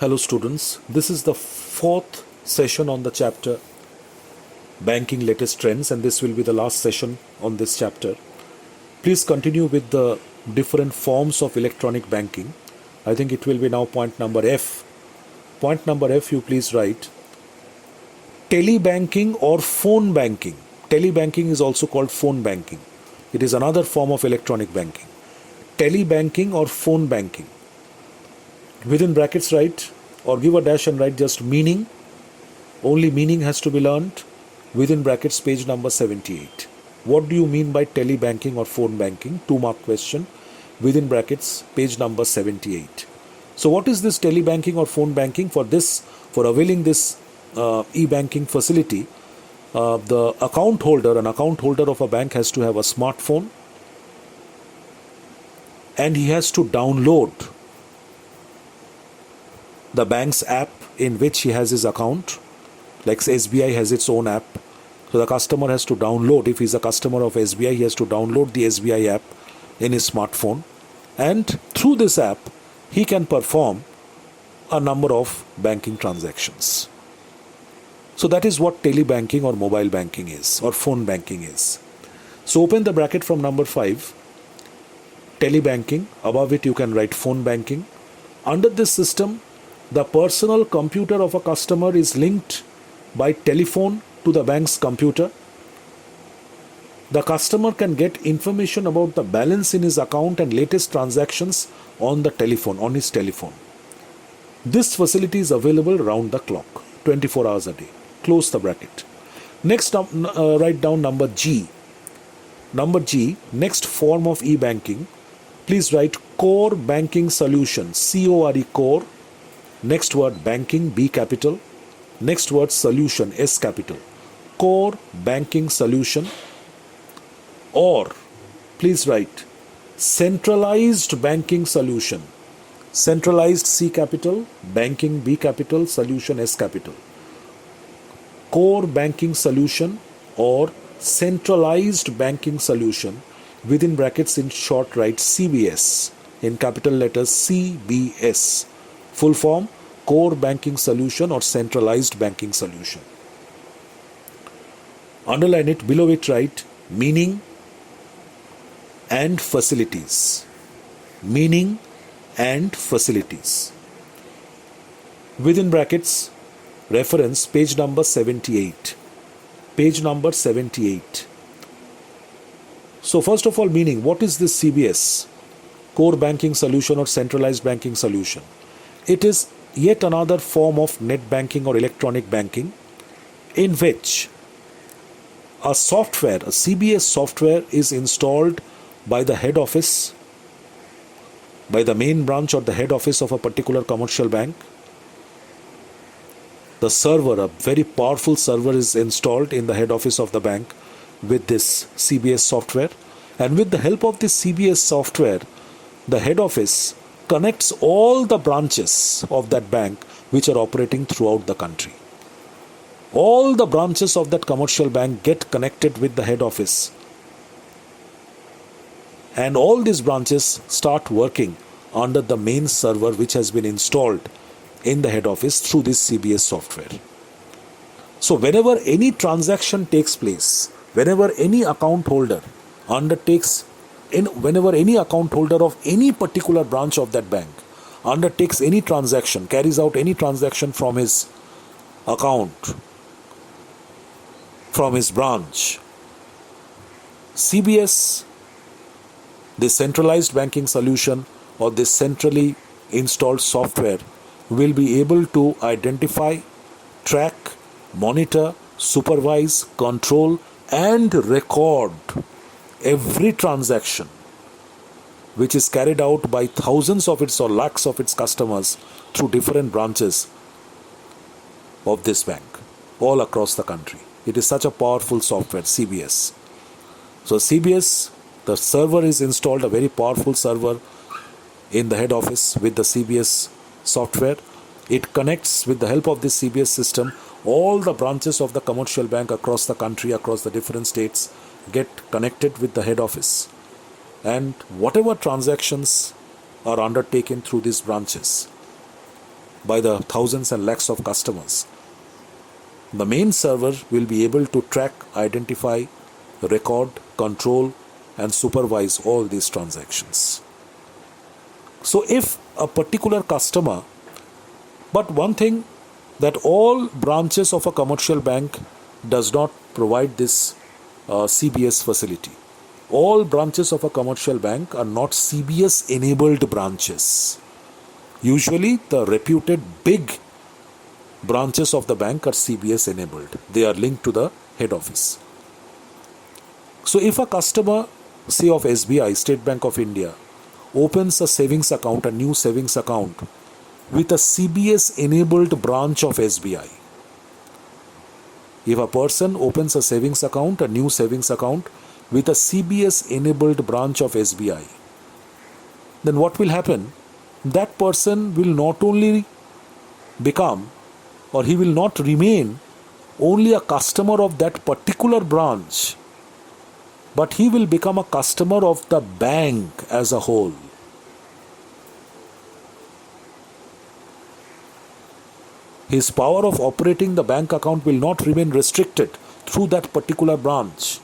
Hello students, this is the fourth session on the chapter Banking Latest Trends, and this will be the last session on this chapter. Please continue with the different forms of electronic banking. I think it will be now point number F. Point number F, you please write telebanking or phone banking. Telebanking is also called phone banking. It is another form of electronic banking. Telebanking or phone banking. Within brackets write or give a dash and write just meaning. Only meaning has to be learned. Within brackets page number 78. What do you mean by telebanking or phone banking? 2-mark question. Within brackets page number 78. So what is this telebanking or phone banking? For availing this e-banking facility, the account holder, an account holder of a bank has to have a smartphone, and he has to download the bank's app in which he has his account. Like SBI has its own app. So the customer has to download, if he's a customer of SBI, he has to download the SBI app in his smartphone. And through this app, he can perform a number of banking transactions. So that is what telebanking or mobile banking is, or phone banking is. So open the bracket from number 5. Telebanking, above it you can write phone banking. Under this system, the personal computer of a customer is linked by telephone to the bank's computer. The customer can get information about the balance in his account and latest transactions on the telephone, on his telephone. This facility is available round the clock, 24 hours a day. Close the bracket. Next, write down number G. Number G, next form of e-banking. Please write core banking solution, C-O-R-E, core. Next word banking, B capital. Next word solution, S capital. Core banking solution. Or please write centralized banking solution. Centralized, C capital. Banking, B capital. Solution, S capital. Core banking solution or centralized banking solution. Within brackets in short write CBS. In capital letters CBS. Full form, core banking solution or centralized banking solution. Underline it, below it write meaning and facilities. Meaning and facilities. Within brackets, reference page number 78. Page number 78. So first of all, meaning, what is this CBS? Core banking solution or centralized banking solution. It is yet another form of net banking or electronic banking in which a software, a CBS software is installed by the head office, by the main branch or the head office of a particular commercial bank. The server, a very powerful server is installed in the head office of the bank with this CBS software. And with the help of this CBS software, the head office connects all the branches of that bank which are operating throughout the country. All the branches of that commercial bank get connected with the head office. And all these branches start working under the main server which has been installed in the head office through this CBS software. So whenever any transaction takes place, whenever any account holder whenever any account holder of any particular branch of that bank undertakes any transaction, carries out any transaction from his account, from his branch, CBS, this centralized banking solution or this centrally installed software will be able to identify, track, monitor, supervise, control and record every transaction which is carried out by thousands of its or lakhs of its customers through different branches of this bank all across the country. It is such a powerful software, CBS. So CBS, the server is installed, a very powerful server in the head office with the CBS software. It connects with the help of this CBS system all the branches of the commercial bank across the country, across the different states, get connected with the head office, and whatever transactions are undertaken through these branches by the thousands and lakhs of customers. The main server will be able to track, identify, record, control, and supervise all these transactions. So if a particular customer, but one thing, that all branches of a commercial bank does not provide this CBS facility. All branches of a commercial bank are not CBS enabled branches. Usually the reputed big branches of the bank are CBS enabled. They are linked to the head office. So if a customer, say of SBI, State Bank of India, opens a savings account, a new savings account with a CBS enabled branch of SBI. If a person opens a savings account, a new savings account with a CBS enabled branch of SBI, then what will happen? That person will not only become, or he will not remain only a customer of that particular branch, but he will become a customer of the bank as a whole. His power of operating the bank account will not remain restricted through that particular branch.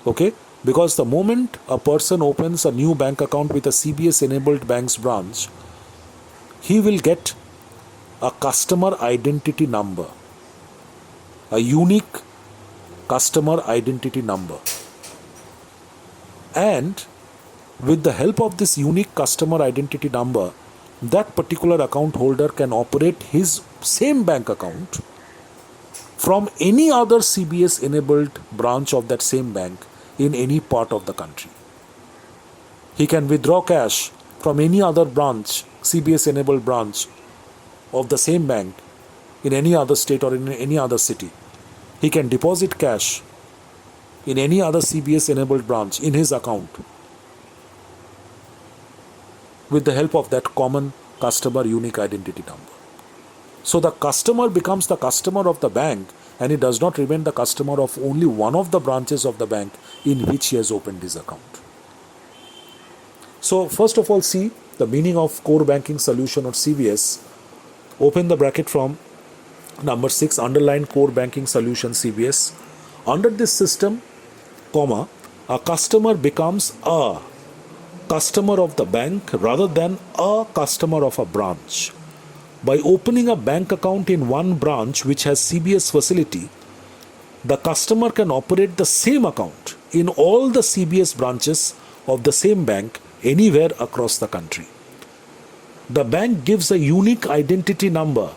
Okay? Because the moment a person opens a new bank account with a CBS enabled bank's branch, he will get a customer identity number, a unique customer identity number. And with the help of this unique customer identity number, that particular account holder can operate his same bank account from any other CBS enabled branch of that same bank in any part of the country. He can withdraw cash from any other branch, CBS enabled branch of the same bank in any other state or in any other city. He can deposit cash in any other CBS enabled branch in his account with the help of that common customer unique identity number. So the customer becomes the customer of the bank, and he does not remain the customer of only one of the branches of the bank in which he has opened his account. So first of all, see the meaning of core banking solution or CBS. Open the bracket from number 6, underline core banking solution CBS. Under this system, comma, a customer becomes a customer of the bank rather than a customer of a branch. By opening a bank account in one branch which has CBS facility, the customer can operate the same account in all the CBS branches of the same bank anywhere across the country. The bank gives a unique identity number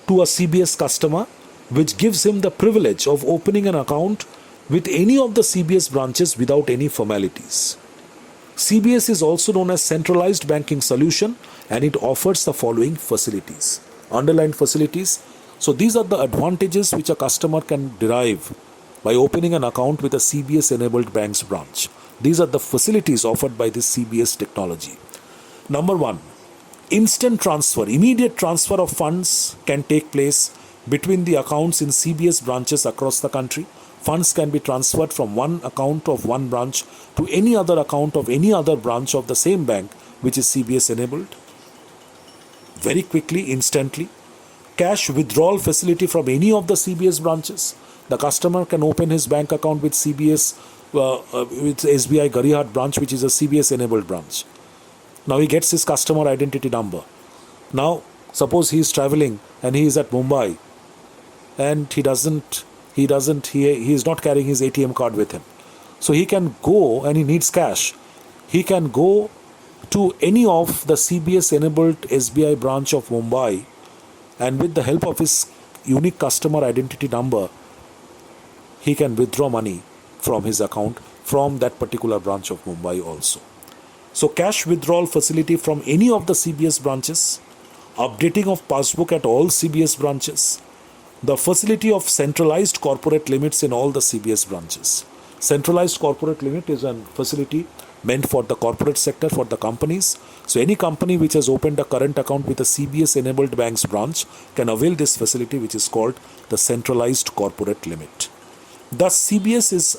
to a CBS customer, which gives him the privilege of opening an account with any of the CBS branches without any formalities. CBS is also known as centralized banking solution, and it offers the following facilities. Underlined facilities. So these are the advantages which a customer can derive by opening an account with a CBS enabled bank's branch. These are the facilities offered by this CBS technology. Number 1, instant transfer. Immediate transfer of funds can take place between the accounts in CBS branches across the country. Funds can be transferred from one account of one branch to any other account of any other branch of the same bank which is CBS enabled. Very quickly, instantly. Cash withdrawal facility from any of the CBS branches. The customer can open his bank account with CBS, with SBI Garihat branch, which is a CBS enabled branch. Now he gets his customer identity number. Now, suppose he is traveling and he is at Mumbai and he is not carrying his ATM card with him. So he can go, and he needs cash. He can go to any of the CBS enabled SBI branch of Mumbai, and with the help of his unique customer identity number, he can withdraw money from his account from that particular branch of Mumbai also. So cash withdrawal facility from any of the CBS branches, updating of passbook at all CBS branches, the facility of centralized corporate limits in all the CBS branches. Centralized corporate limit is a facility meant for the corporate sector, for the companies. So any company which has opened a current account with a CBS enabled bank's branch can avail this facility, which is called the centralized corporate limit. Thus CBS is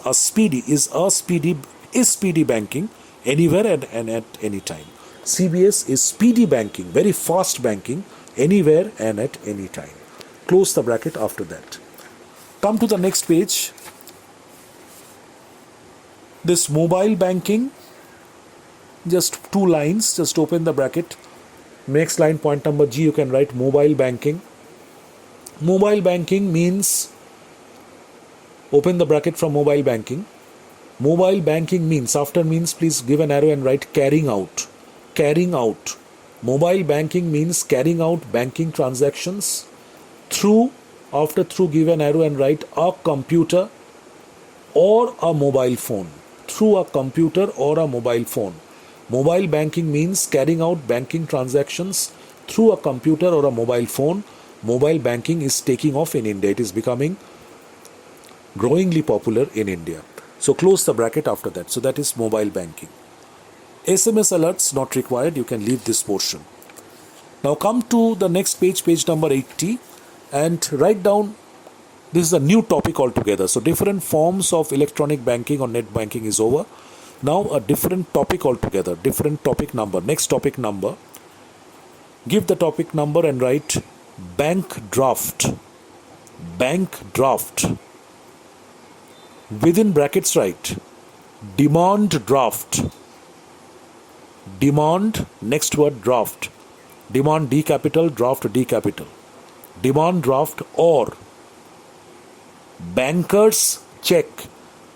speedy banking anywhere and at any time. CBS is speedy banking, very fast banking, anywhere and at any time. Close the bracket after that. Come to the next page. This mobile banking, just 2 lines, just open the bracket. Next line, point number G, you can write mobile banking. Mobile banking means, open the bracket from mobile banking. Mobile banking means, after means please give an arrow and write carrying out. Carrying out. Mobile banking means carrying out banking transactions through, after through give an arrow and write a computer or a mobile phone. Through a computer or a mobile phone. Mobile banking means carrying out banking transactions through a computer or a mobile phone. Mobile banking is taking off in India. It is becoming growingly popular in India. So close the bracket after that. So that is mobile banking. SMS alerts not required. You can leave this portion. Now come to the next page, page number 80, and write down, this is a new topic altogether. So different forms of electronic banking or net banking is over. Now a different topic altogether, different topic number. Next topic number. Give the topic number and write bank draft. Bank draft. Within brackets write demand draft. Demand, next word draft. Demand D capital, draft D capital. Demand draft or banker's check.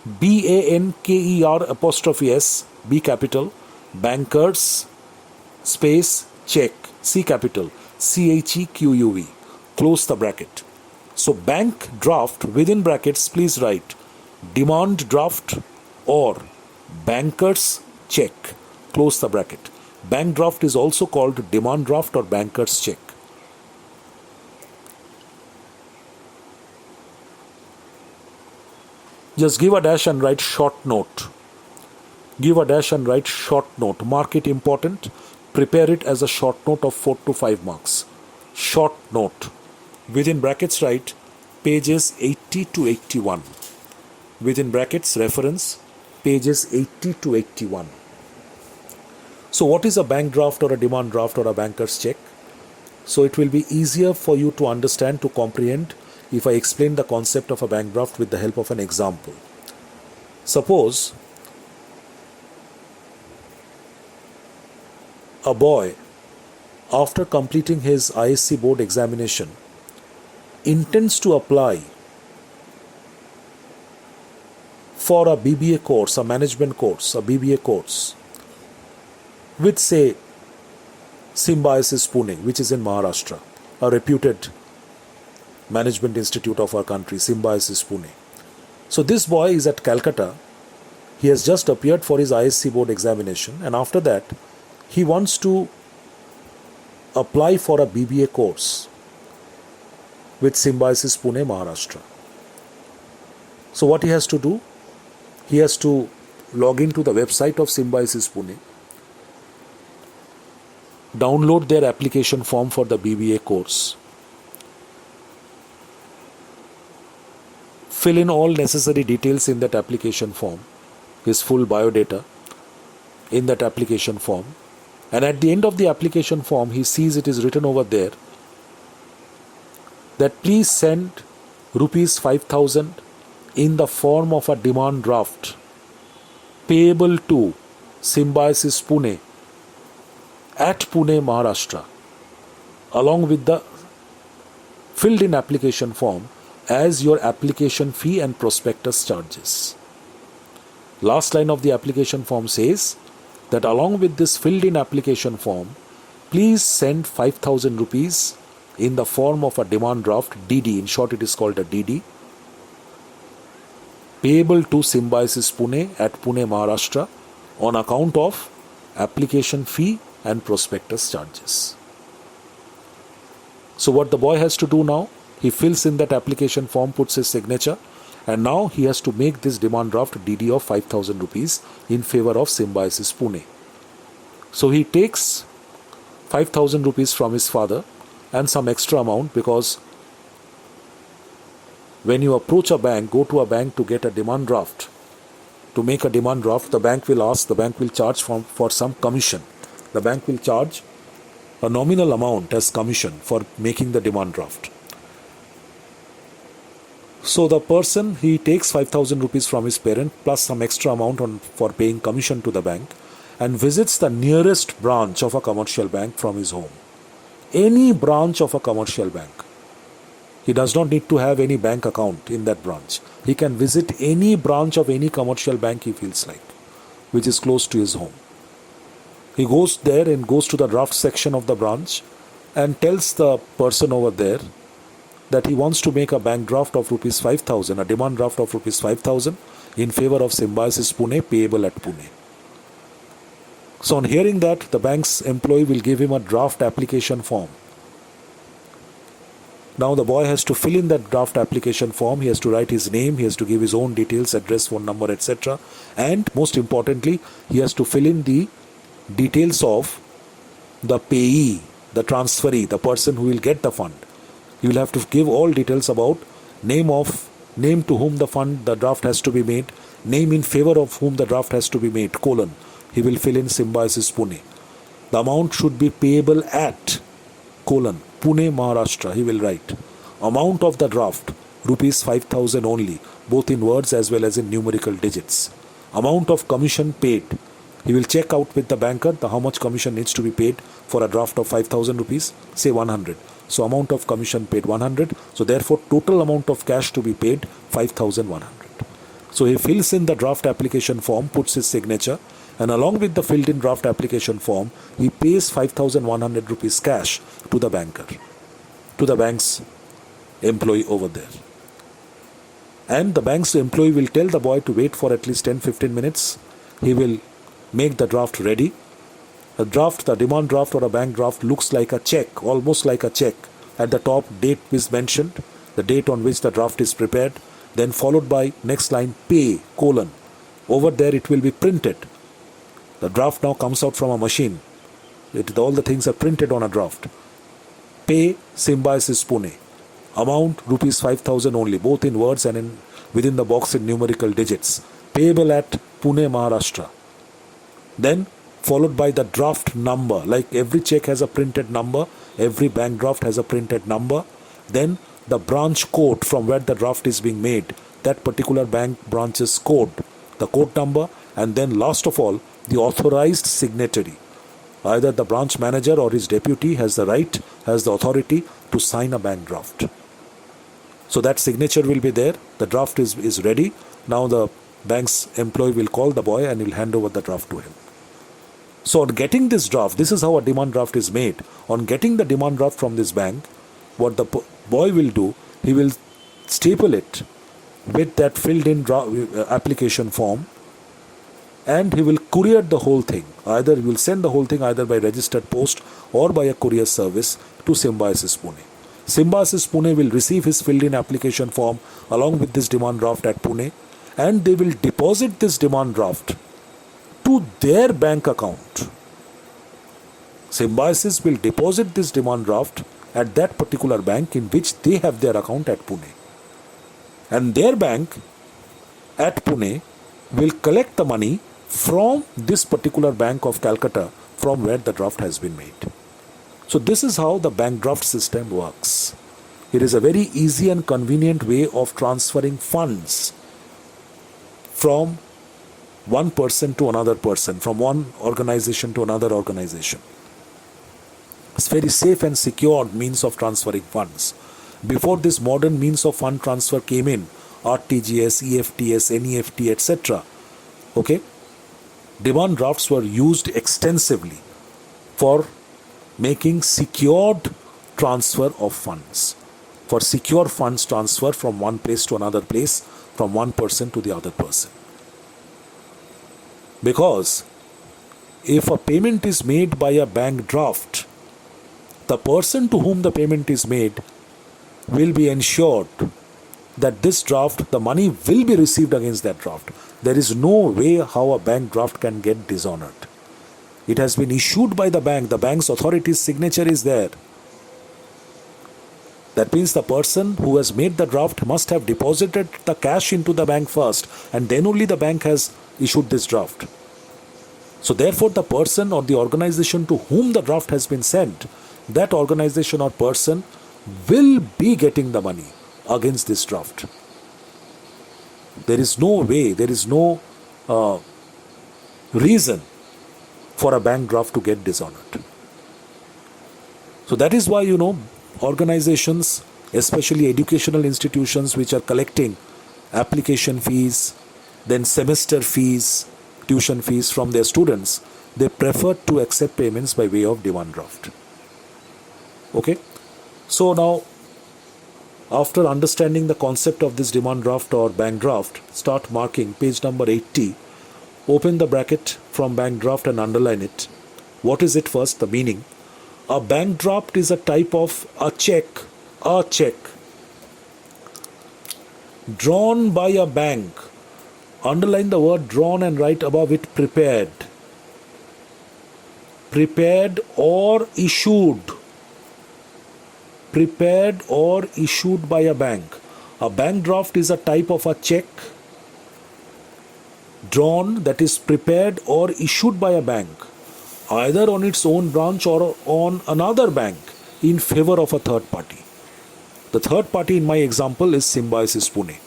BANKER apostrophe S, B capital, bankers space check, C capital, CHEQUV. Close the bracket. So bank draft, within brackets please write demand draft or bankers check. Close the bracket. Bank draft is also called demand draft or bankers check. Just give a dash and write short note. Give a dash and write short note. Mark it important. Prepare it as a short note of 4 to 5 marks. Short note. Within brackets write pages 80 to 81. Within brackets reference pages 80 to 81. So what is a bank draft or a demand draft or a banker's check? So it will be easier for you to understand, to comprehend, if I explain the concept of a bank draft with the help of an example. Suppose a boy, after completing his ISC board examination, intends to apply for a BBA course, a management course, a BBA course, with say Symbiosis Pune, which is in Maharashtra, a reputed management institute of our country, Symbiosis Pune. So this boy is at Calcutta. He has just appeared for his ISC board examination, and after that he wants to apply for a BBA course with Symbiosis Pune, Maharashtra. So what he has to do? He has to log into the website of Symbiosis Pune, download their application form for the BBA course, fill in all necessary details in that application form, his full biodata in that application form, and at the end of the application form he sees it is written over there that please send rupees 5,000 in the form of a demand draft payable to Symbiosis Pune at Pune, Maharashtra, along with the filled in application form as your application fee and prospectus charges. Last line of the application form says that along with this filled in application form, please send 5,000 rupees in the form of a demand draft, DD, in short it is called a DD, payable to Symbiosis Pune at Pune, Maharashtra on account of application fee and prospectus charges. So what the boy has to do now? He fills in that application form, puts his signature, and now he has to make this demand draft DD of 5,000 rupees in favor of Symbiosis Pune. So he takes 5,000 rupees from his father and some extra amount, because when you approach a bank, go to a bank to get a demand draft, to make a demand draft, the bank will charge for some commission. The bank will charge a nominal amount as commission for making the demand draft. So the person, he takes 5,000 rupees from his parent plus some extra amount for paying commission to the bank and visits the nearest branch of a commercial bank from his home. Any branch of a commercial bank. He does not need to have any bank account in that branch. He can visit any branch of any commercial bank he feels like, which is close to his home. He goes there and goes to the draft section of the branch and tells the person over there that he wants to make a bank draft of rupees 5,000, a demand draft of rupees 5,000 in favor of Symbiosis Pune, payable at Pune. So on hearing that, the bank's employee will give him a draft application form. Now the boy has to fill in that draft application form. He has to write his name, he has to give his own details, address, phone number, etc. And most importantly, he has to fill in the details of the payee, the transferee, the person who will get the fund. He will have to give all details about name to whom the draft has to be made, name in favor of whom the draft has to be made, colon. He will fill in Symbiosis Pune. The amount should be payable at, colon, Pune, Maharashtra, he will write. Amount of the draft, rupees 5,000 only, both in words as well as in numerical digits. Amount of commission paid. He will check out with the banker how much commission needs to be paid for a draft of 5,000 rupees, say 100. So amount of commission paid 100. So therefore total amount of cash to be paid 5,100. So he fills in the draft application form, puts his signature, and along with the filled in draft application form, he pays 5,100 rupees cash to the banker, to the bank's employee over there. And the bank's employee will tell the boy to wait for at least 10-15 minutes. He will make the draft ready. A draft, the demand draft or a bank draft looks like a check, almost like a check. At the top, date is mentioned, the date on which the draft is prepared, then followed by next line, pay, colon. Over there it will be printed. The draft now comes out from a machine. All the things are printed on a draft. Pay, Symbiosis Pune. Amount, rupees 5,000 only, both in words and within the box in numerical digits. Payable at Pune, Maharashtra. Then followed by the draft number. Like every check has a printed number, every bank draft has a printed number. Then the branch code from where the draft is being made, that particular bank branch's code, the code number, and then last of all, the authorized signatory. Either the branch manager or his deputy has the right, has the authority to sign a bank draft. So that signature will be there. The draft is ready. Now the bank's employee will call the boy and will hand over the draft to him. So on getting this draft, this is how a demand draft is made. On getting the demand draft from this bank, what the boy will do, he will staple it with that filled in application form, and he will courier the whole thing. Either he will send the whole thing either by registered post or by a courier service to Symbiosis Pune. Symbiosis Pune will receive his filled in application form along with this demand draft at Pune, and they will deposit this demand draft to their bank account. Symbiosis will deposit this demand draft at that particular bank in which they have their account at Pune. And their bank at Pune will collect the money from this particular bank of Calcutta from where the draft has been made. So this is how the bank draft system works. It is a very easy and convenient way of transferring funds from one person to another person, from one organization to another organization. It's very safe and secure means of transferring funds. Before this modern means of fund transfer came in, RTGS, EFTS, NEFT, etc., okay, demand drafts were used extensively for making secured transfer of funds, for secure funds transfer from one place to another place, from one person to the other person. Because if a payment is made by a bank draft, the person to whom the payment is made will be ensured that this draft, the money will be received against that draft. There is no way how a bank draft can get dishonored. It has been issued by the bank's authority's signature is there. That means the person who has made the draft must have deposited the cash into the bank first, and then only the bank has issued this draft. So therefore the person or the organization to whom the draft has been sent, that organization or person will be getting the money against this draft. There is no way, there is no reason for a bank draft to get dishonored. So that is why, organizations, especially educational institutions which are collecting application fees, then semester fees, tuition fees from their students, they prefer to accept payments by way of demand draft. Okay? So now, after understanding the concept of this demand draft or bank draft, start marking page number 80. Open the bracket from bank draft and underline it. What is it first? The meaning. A bank draft is a type of a check drawn by a bank. Underline the word drawn and write above it prepared. Prepared or issued. Prepared or issued by a bank. A bank draft is a type of a check drawn, that is prepared or issued by a bank, either on its own branch or on another bank in favor of a third party. The third party in my example is Symbiosis Pune.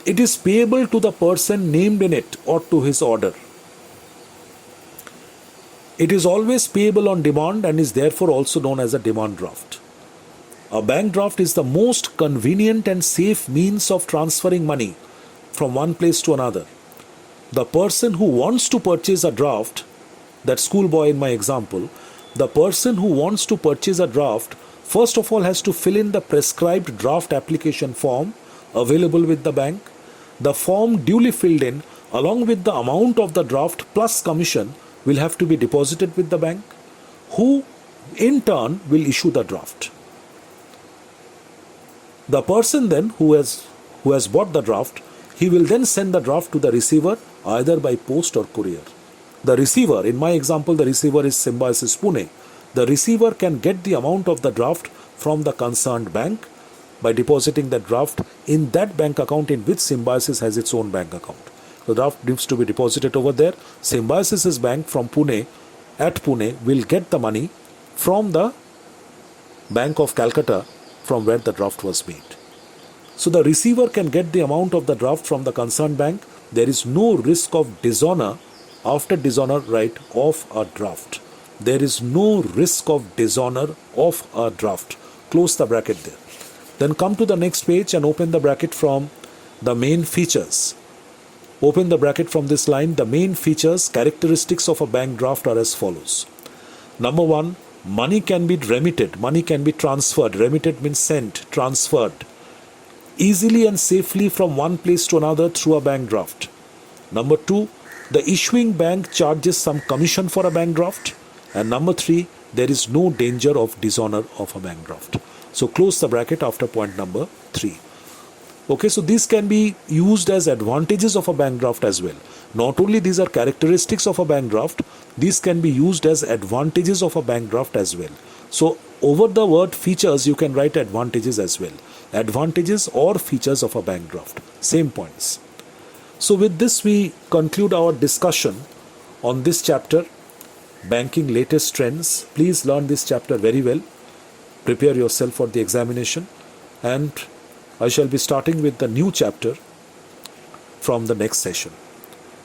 It is payable to the person named in it or to his order. It is always payable on demand and is therefore also known as a demand draft. A bank draft is the most convenient and safe means of transferring money from one place to another. The person who wants to purchase a draft, that schoolboy in my example, the person who wants to purchase a draft, first of all has to fill in the prescribed draft application form available with the bank. The form duly filled in along with the amount of the draft plus commission will have to be deposited with the bank, who in turn will issue the draft. The person then who has bought the draft, he will then send the draft to the receiver either by post or courier. The receiver, in my example, the receiver is Symbiosis Pune. The receiver can get the amount of the draft from the concerned bank by depositing the draft in that bank account in which Symbiosis has its own bank account. The draft needs to be deposited over there. Symbiosis's bank from Pune, at Pune, will get the money from the Bank of Calcutta from where the draft was made. So the receiver can get the amount of the draft from the concerned bank. There is no risk of dishonor after dishonor right of a draft. There is no risk of dishonor of a draft. Close the bracket there. Then come to the next page and open the bracket from the main features. Open the bracket from this line. The main features, characteristics of a bank draft are as follows. Number one, money can be remitted. Money can be transferred. Remitted means sent, transferred easily and safely from one place to another through a bank draft. Number two, the issuing bank charges some commission for a bank draft. And number three, there is no danger of dishonor of a bank draft. So close the bracket after point number 3. Okay, so these can be used as advantages of a bank draft as well. Not only these are characteristics of a bank draft, these can be used as advantages of a bank draft as well. So over the word features, you can write advantages as well. Advantages or features of a bank draft. Same points. So with this, we conclude our discussion on this chapter, Banking Latest Trends. Please learn this chapter very well. Prepare yourself for the examination, and I shall be starting with the new chapter from the next session.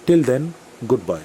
Till then, goodbye.